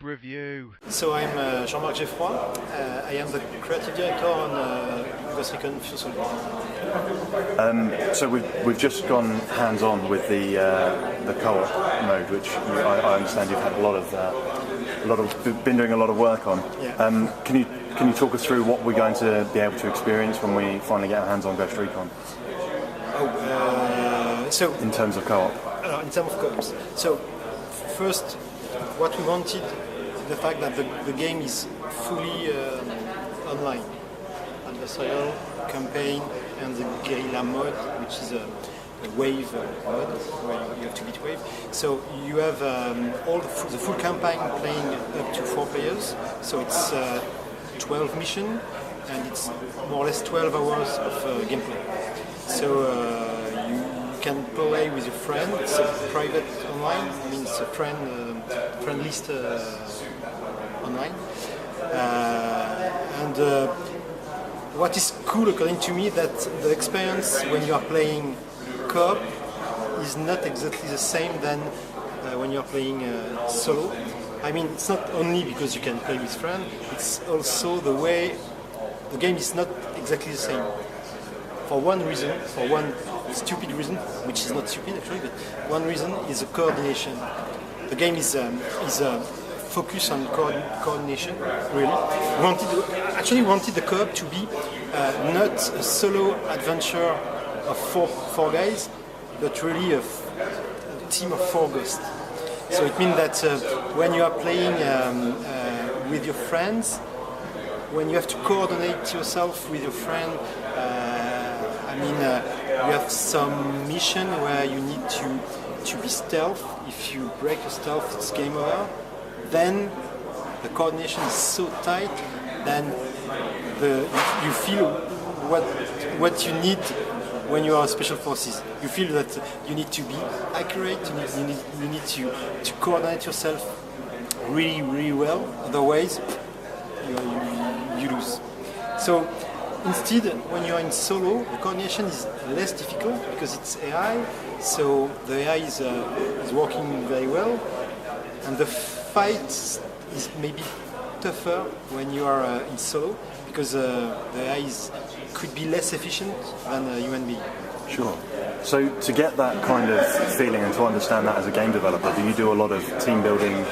Cube review. So I'm Jean-Marc Geffroy. I am the creative director on Ghost Recon First Soldier. So we've just gone hands-on with the co-op mode, which I understand you've had been doing a lot of work on. Yeah. Can you talk us through what we're going to be able to experience when we finally get our hands on Ghost Recon? So in terms of co-op. In terms of co-ops. So first, what we wanted, the fact that the game is fully online, adversarial, campaign, and the guerrilla mode, which is a wave mode where you have to beat wave. So you have all the full campaign playing up to 4 players. So it's 12 missions, and it's more or less 12 hours of gameplay. So you can play with your friend. It's a private online. I mean, it's a friend list online. And what is cool, according to me, that the experience when you are playing co-op is not exactly the same than when you are playing solo. I mean, it's not only because you can play with friends. It's also the way the game is not exactly the same. For one reason, for one stupid reason, which is not stupid actually, but one reason is the coordination. The game is focused on coordination, really. We wanted the co-op to be not a solo adventure of four guys, but really a team of 4 ghosts. So it means that when you are playing with your friends, when you have to coordinate yourself with your friend, you have some mission where you need to be stealth. If you break your stealth, it's game over. Then the coordination is so tight, then you feel what you need when you are special forces. You feel that you need to be accurate. You need to coordinate yourself really, really well. Otherwise, you lose. So instead, when you are in solo, the coordination is less difficult because it's AI. So the AI is working very well, and the fight is maybe tougher when you are in solo because the AI could be less efficient than a human being. Sure. So to get that kind of feeling and to understand that as a game developer, do you do a lot of team building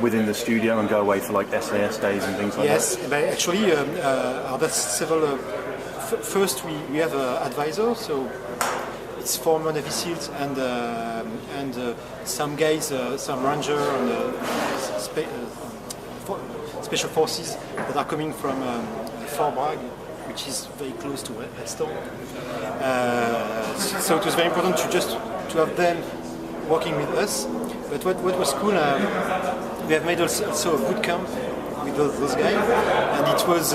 within the studio and go away for like SAS days and things like that? Yes, but actually there's several. First, we have an advisor, so it's former Navy SEALs and some guys, some ranger and special forces that are coming from Fort Bragg, which is very close to Redstone. So it was very important to have them working with us. But what was cool, we have made also a boot camp with those guys, and it was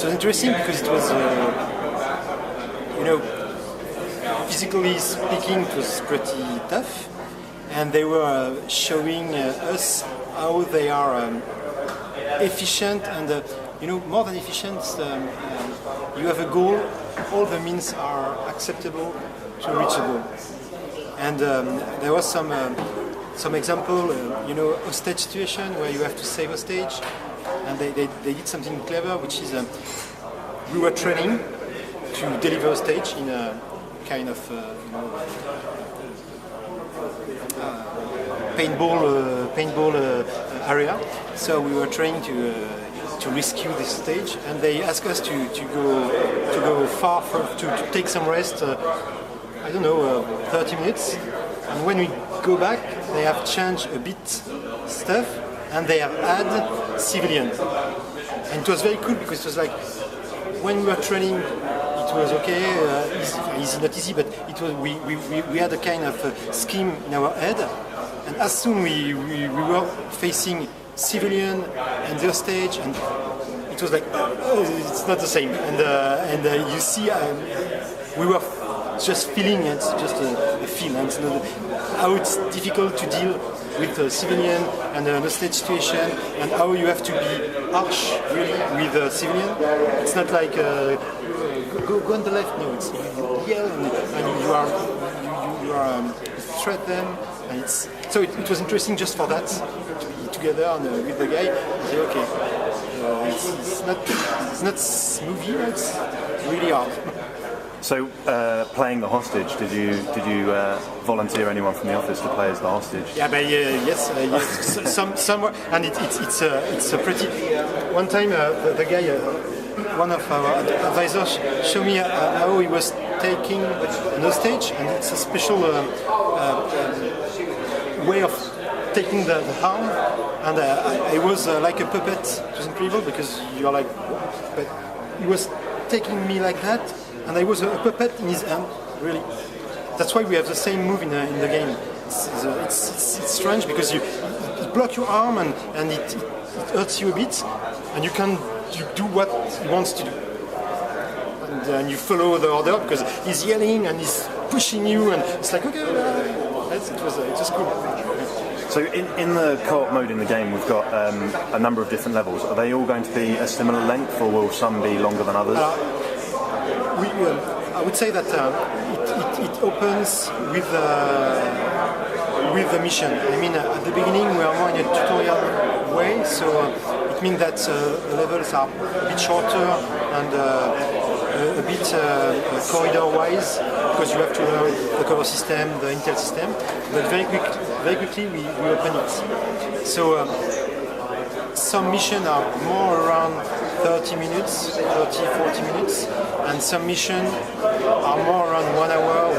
interesting because it was, physically speaking, it was pretty tough, and they were showing us how they are efficient and, more than efficient. You have a goal, all the means are acceptable to reach a goal. And there was some example, hostage situation where you have to save a stage, and they did something clever, which is we were training to deliver a stage in a kind of paintball area. So we were training to rescue this stage, and they asked us to go far to take some rest. 30 minutes. And when we go back, they have changed a bit stuff, and they have added civilians. And it was very cool because it was like when we were training, it was okay, easy, not easy, but it was we had a kind of scheme in our head, and as soon we were facing civilian and their stage, and it was like it's not the same. And you see, we were just feeling it's just a feel, and how it's difficult to deal with a civilian and a stage situation, and how you have to be harsh really with a civilian. It's not like go on the left. No, it's you yell and you threat them, and it's so it was interesting just for that to together and, with the guy. I say, okay, it's not smoothie, but it's really hard. So, playing the hostage, did you volunteer anyone from the office to play as the hostage? Yeah, but yes, somewhere, and it's a pretty. One time, the guy, one of our advisors, showed me how he was taking an hostage, and it's a special way of taking the arm, and I was like a puppet. It was incredible because you're like, but he was taking me like that. And I was a puppet in his hand, really. That's why we have the same move in the game. It's strange because you block your arm and it hurts you a bit, and you do what he wants to do. And you follow the order because he's yelling and he's pushing you, and it's like, okay, it was cool. So in the co-op mode in the game, we've got a number of different levels. Are they all going to be a similar length, or will some be longer than others? I would say that it opens with the mission. I mean, at the beginning we are more in a tutorial way, so it means that the levels are a bit shorter and a bit corridor-wise, because you have to learn the cover system, the intel system. But very quickly we open it. So some missions are more around 30 minutes, 40 minutes, and some missions are more around 1 hour,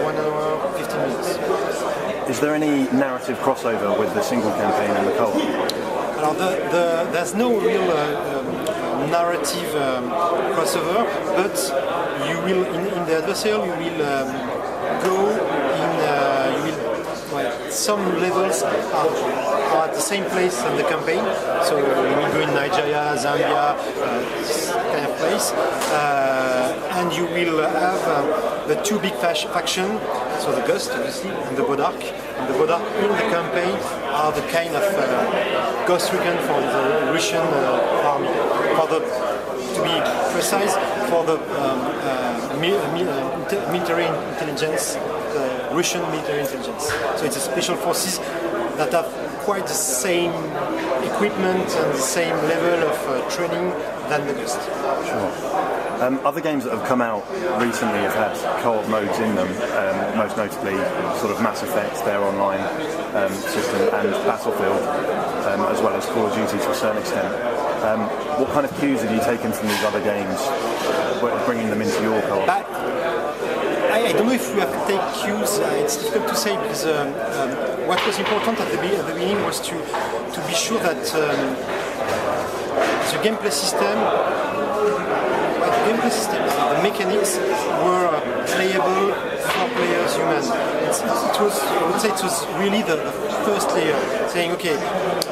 15 minutes. Is there any narrative crossover with the single campaign and the co-op? There's no real narrative crossover, but you will, in the adversarial, you will go in, some levels are at the same place as the campaign, so you will go in Nigeria, Zambia, this kind of place, and you will have the two big factions, so the Ghost, obviously, and the Bodark. And the Bodark in the campaign are the kind of Ghost Recon for the Russian army. To be precise, for the military intelligence, Russian military intelligence. So it's a special forces that have quite the same equipment and the same level of training than the Ghost. Sure. Other games that have come out recently have had co-op modes in them, most notably sort of Mass Effect, their online system, and Battlefield, as well as Call of Duty to a certain extent. What kind of cues have you taken from these other games, bringing them into your co-op? I don't know if we have to take cues. It's difficult to say because what was important at the beginning was to be sure that the gameplay system, the mechanics were playable for players, humans. I would say it was really the first layer, saying, okay,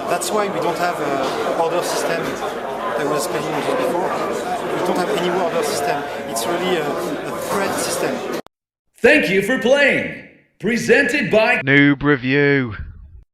that's why we don't have an order system. I was explaining it before. We don't have any order system. It's really a thread system. Thank you for playing. Presented by Noob Review.